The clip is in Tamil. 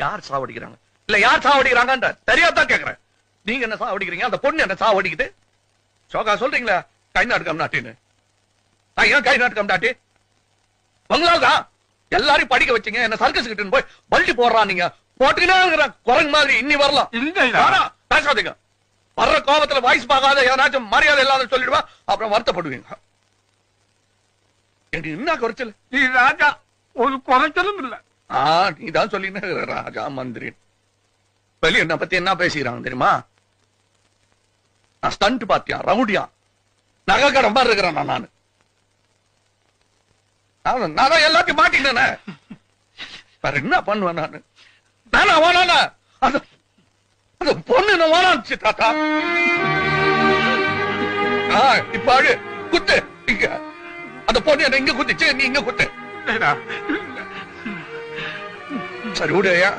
யார் சாவடிக்கிறாங்க இல்ல யார் சாவடிக்கிறாங்க தெரியாதான் கேக்குறேன். நீங்க என்ன சாவடிக்கிறீங்க? அந்த பொண்ணு என்ன சாவடிக்குது? சோகா சொல்றீங்களா கை நாட்டுக்கம் நாட்டின்னு? ஏன் கை நாட்டுக்கம் நாட்டி? பங்களாதான் எல்லாரையும் படிக்க வச்சீங்க. என்ன சர்க்கஸ் கிட்ட போய் பல்டி போடுறான். நீங்க போட்டுக்கிட்டே குரங்கு மாதிரி இன்னி வரலாம். பேசாதீங்க. வர்ற கோபத்துல வாய்ஸ் பார்க்காத ஏதாச்சும் மரியாதை இல்லாத சொல்லிடுவா, அப்புறம் வருத்தப்படுவீங்க. எனக்கு என்ன குறைச்சல்? நீ ராஜா ஒரு குறைச்சலும் இல்ல. நீதான் சொல்லின ராஜா மந்திரி. வெளிய என்ன பத்தி என்ன பேசிக்கிறாங்க தெரியுமா? நான் ஸ்டண்ட் பாத்தியா, ரவுடியா, நகை கடை மாதிரி இருக்கிறேன் நானு. நான் தான் எல்லாத்தையும் மாட்டினேன். வேற என்ன பண்ணுவேன் நானு? நானா வானா அந்த பொண்ணு என்ன வானாச்சு தாத்தா. இப்ப அழு குத்து. இங்க அந்த பொண்ணு என்ன இங்க குத்துச்சு, நீ இங்க குத்து. சரி விடு.